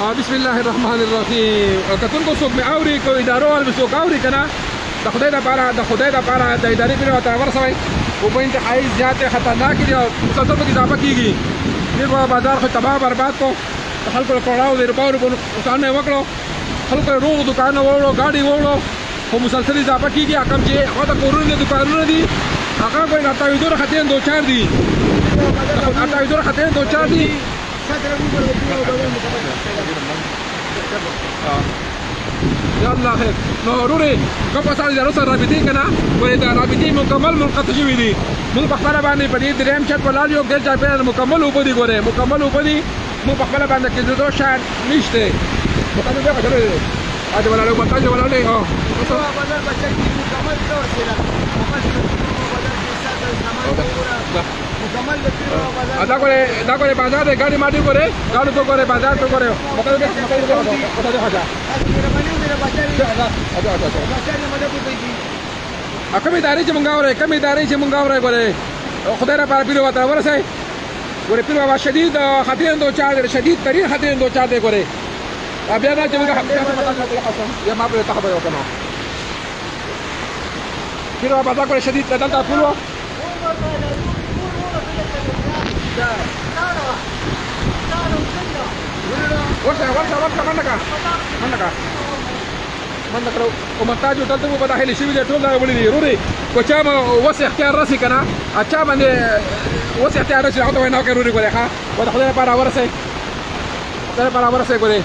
بسم الله الرحمن الرحیم. کتونکو څوک مې اوري کو ادارو وال مې څوک اوري کنه د خدای لپاره د ادارې پرې ورته ورسوئ. اوبه انتهایي زیاتې خطرناکې دي او مسلسل پکې اضافه کېږي. ډېر بازار خو تباه برباد کړو، د خلکو له کړاو د روپاو نقصان یې وکړو، خلکو له روغ دوکانونه ووړو، ګاډي ووړو، خو مسلسل اضافه کېږي. کوم چې هغه د کورونو دوکانونه دي هغه ګورې د تاویدو نه خطرې دوچار دي، د تاویدو نه خطرې دوچار دي. یالله خیر. نو ورورې کوم کسان ادارو سره رابطې که نه ولې د رابطې مکمل منقطع شوي دي. موږ په خپله باندې په دې درېیم چت ولاړ یو، ګرد چاپېره مکمل اوبه دي. ګورې مکمل اوبه دي، موږ په خپله باندې کېدو شان نشته. مکمل بیا کچره دی اجه ولاړې اوبه تاجه ولاړې دا ګورې بازار دی، ګاډي ماډي ګورې ګاډو ته ګورې بازار ته ګورې کوم ادارې چې مونږ اورئ ګورې خدای لپاره پیر بابا ته ورسئ. ګورې پیر بابا شدید خطرې دوچار دی، شدید ترین خطرې دوچار دی. ګورې بیا نه چې موږ یا ما پرې تخبه یو که نه پیر بابا دا ګورې شدید دلته پول وه ورشه منډه کړه او محتاج دلته مو په داخلي شوي دي، ټول دا وړي دي. ورورې که چا وس اختیار راسي که نه چا باندې وس اختیار راسي هغه ته وینا وکړئ. ورورې ګورې ښه و د خدای لپاره ورسئ، ګورې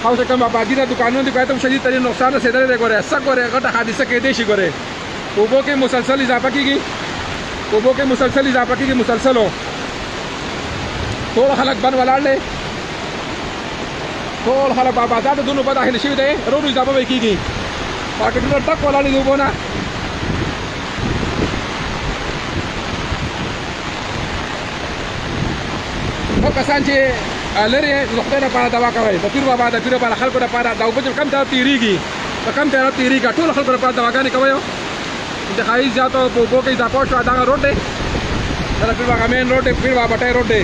او چې کوم آبادي نه دوکانونه دي کوم شدید ترین نقصان رسېدلی دی. ګورې سک ګورې غټه حادثه کېدی شي. ګورې اوبو کې مسلسل اضافه کېږي، مسلسلو ټول خلک بند ولاړ دی، ټول خلک په بازار د دونو په داخل شوي دی. رو اضافه به کېږي، مارکېټونه ډک ولاړ دي د اوبو نه. نو کسان چې لرې د خدای لپاره دعا کوئ، د پیر بابا خلکو لپاره د اوبه چې کم طرف تېرېږي ټول خلکو لپاره دعاګانې کوئ. انتهایي زیاتو په اوبو کې اضافه شوه. دغه روډ دی، دا پیر بابا مین روډ دی، پیر بابا بټۍ روډ دی.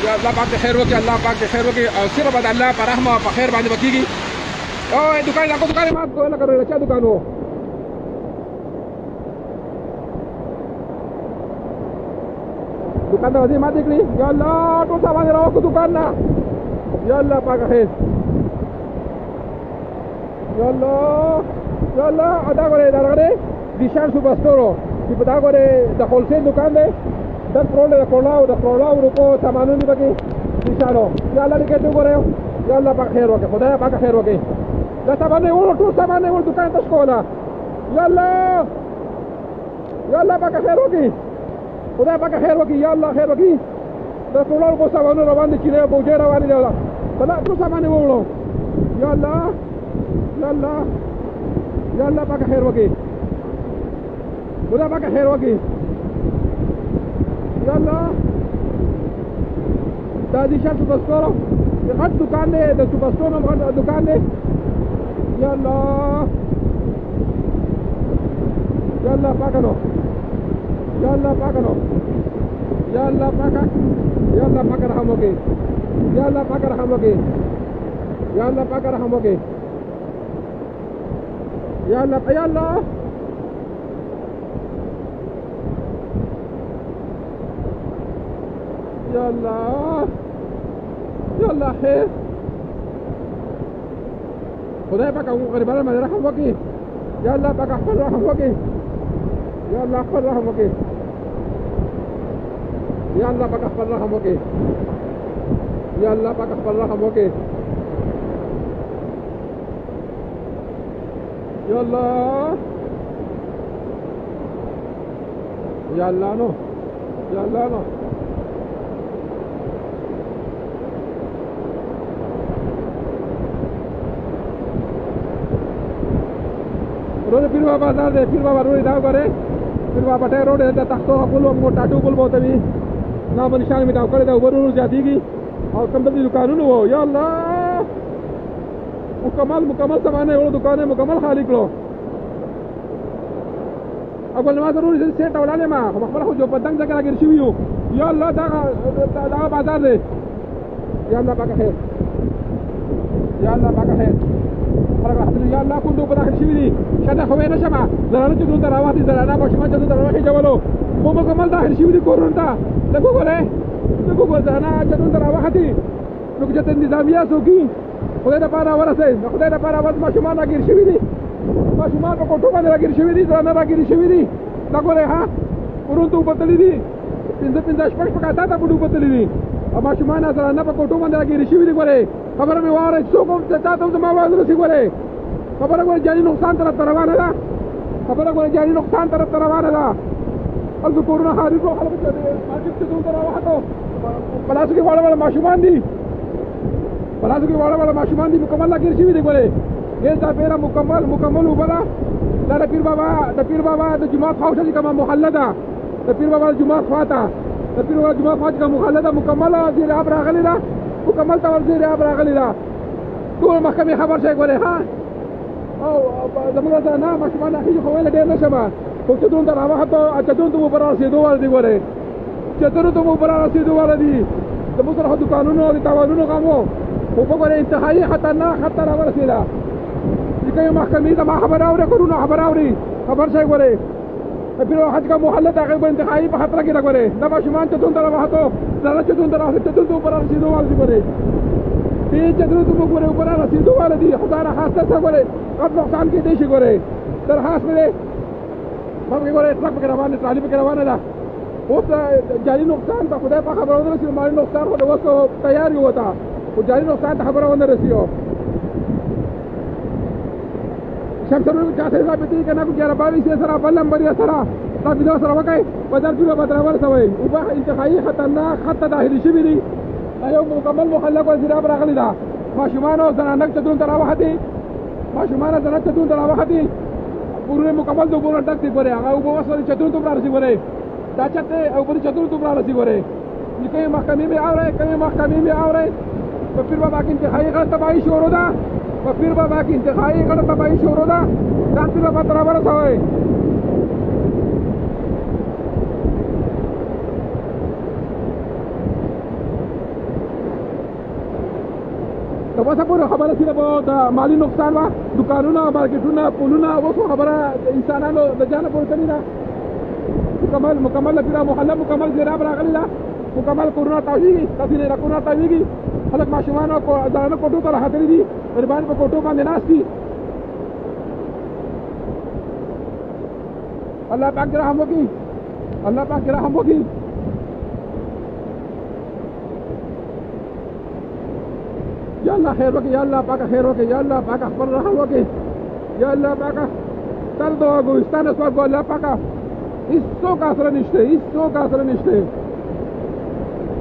یا الله پاک دې خیر وکړي، او صرف به د الله په رحم او په خیر باندې به کېږي. او دوکان یې مات کړو لکه چا دوکان و دوکان ته وځي ماتې کړي. یا الله ټول سامان یې راوکړو دوکان نه. یا الله پاکه خیر. یا الله دا ګورې دغه دی دیشان سوپر سټورو چې په دا ګورې د هولسیل دوکان دی. 10 کروڑ د کروڑاو روپو سامانونه دي پکې دیشانو. یا الله دې کېټو ګورې، یا الله پاک خیر وکړي، خدای پاک خیر وکړي. دا سامان یې وړو، ټول سامان یې وړو دوکان تش کوله. یا الله پاک خیر وکړي، خدای پاک خیر وکړي. یا الله خیر وکړي. د کروڑاو روپو سامانونه روان دي، چینې بوجۍ روانې دي. ټول سامان یې وړو. یا الله پاک خیر وکړي، خدای پاک خیر وکړي. یا الله دا دیشان سوپر سټورو غټ دوکان دی، د سوپر سټور هم غټ دوکان دی. یا الله پاکه نو، یا الله پاکه رحم وکړي، یا الله پاکه رحم وکړي. یا الله خیر. خدای پاک غریبانو باندې رحم وکړي. یا الله پاک خپل رحم وکړي. یا الله پاک رحم وکړي. یا الله پاک رحم وکړي. یا الله نو روډ پیر بابا بازار دی. پیر بابا روډ دا ګورې پیر بابا بټۍ روډ دی. د تختو پل مو ټاټو پل به ورته وي، نام نشان مې تاو کړی دی. اوبه ورو زیاتېږي او کوم دلته دوکانونه وو. یا الله مکمل سامان یې وړو، دوکان یې مکمل خالي کړو. اول ما ضروري سیټ ولاړې ما خو خپل خو جو پتنګ ځکه راګیر شوي یو. یا الله دا بازار دی، یا الله پاک خیر یا الله پاک خیر یا الله کوم په داخل شي دي شته خو نه شمه زرانه چې دوی راواتي زرانه ماشومان چې دوی راوخي جوړو خو مکمل داخل شي دي کورونه ته دغه ګوره زرانه چې دوی راوخي نو چې نظامیه سوکي خدای د پاره ورسې خدای د پاره ورس ماشومان راګیر شي دي ماشومان په کوټو باندې راګیر شي دي زرانه راګیر شي دي دا ګوره ها ورونته په تللی دي پنځه شپږ پکاته ته په تللی دي او ماشومان زرانه په کوټو باندې راګیر شي دي ګوره خبره مې واره څوک هم ته ته ما وایي نو سی ګوره خبره ګوره جاني نقصان طرف روانه ده خبره ګوره جاني نقصان طرف روانه ده خلکو کورونه خارج کړو خلکو چې مارکیټ ته دوی راوخته پلاسو کې واړه ماشومان دي پلاسو کې واړه ماشومان دي مکمل لاګیر شي دي ګوره یې دا پیرا مکمل وبلا دا پیر بابا د جمعه خواوشه چې کومه محله ده د پیر بابا جمعه خواته د پیر بابا جمعه خواته کومه محله ده مکمل زیر اب راغلی ده مکمل تور زیر اب راغلی ده ټول محکمې خبر شي ګوره ها او زموږ ته نه ماشومان اخیږي خو ویل ډېر نشمه خو چې دوی ته راوخته چې دوی ته مو پر رسېدو ور دي ګوره چې دوی ته مو پر رسېدو ور دي زموږ سره د قانونو او د تاوانونو غمو خو په ګوره انتهایی خطرناک خطر ورسېده چې کومه محکمې ته ما خبر اوري کورونه خبر اوري خبر شي ګوره پیر واحد کا محله ته غو انتهایی په خطر کې راغوره دا ماشومان چې دوی ته راوخته زړه چې دوی ته راوخته دوی ته پر رسېدو ور دي ګوره دې چې دوی ته ګوره پر رسېدو ور دي خدای را خاصه څه ګوره قد نقصان کې دي شي ګوره درخواست مې باندې ګوره اطلاق په روانه طالب په روانه ده اوس جاري نقصان ته خدای په خبره ورسې مالي نقصان خو د وسو تیار یو تا او جاري نقصان ته خبره ونه رسیو شمسرو چاته ثابت دي کنه کو 11 سے سره بل نمبر یا سره دا ویډیو سره وکای بدل جوړه بدل ورسوي او په انتهایی خطرناک خط داخلي شي دي ایو مکمل مخلق او زراب راغلي دا ماشومان او زنانک ته دون تراوحتي ماشومان زنانک ته دون تراوحتي پوره مکمل دو پوره ټک دی پره هغه وبو وسره چتون تو راځي پره دا چته او پوره چتون تو راځي پره لکه محکمې به اوره کوي محکمې به اوره په پیر بابا کې انتهایی غلط تباہی شروع ده په پیر بابا کې انتهایی غلط تباہی شروع ده دا پیر بابا تر ورسوي دا وسه پوره خبره سره د مالی نقصان وا دکانونه مارکیټونه پولونه وسو خبره انسانانو د جان پور کړی دا مکمل پیرا محله مکمل زراب راغلی دا مکمل کورونا تاویږي تاسو نه کورونا تاویږي خلک ماشومان او ځانه کوټو ته راځي دي قربان په کوټو باندې ناشتي الله پاک رحم وکي الله پاک رحم وکي یا الله خیر وکي یا الله پاک خیر وکي یا الله پاک خبر رحم وکي یا الله پاک تر دو ګوستان سو کو الله پاک هیڅ کا اثر نشته هیڅ کا اثر نشته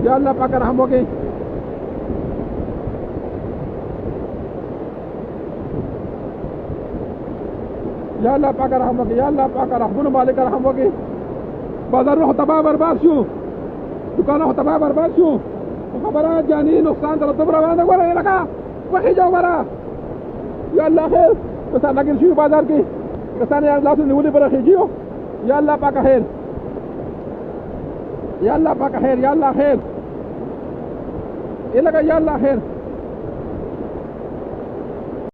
یا الله پاک رحم وکي یا الله پاک رحم وکي یا الله پاک رحم مالک رحم وکي بازار روح تباہ برباد شو دکان روح تباہ برباد شو خبره جاني نقصان تر دوبره باندې غواړي لکه وخی جو غواړه یا الله خیر بس لګل شو بازار کې کسان یې لاسو نیولې پر خېجیو یا الله پاک خیر یا الله پاک خیر یا الله خیر الګا یا الله خیر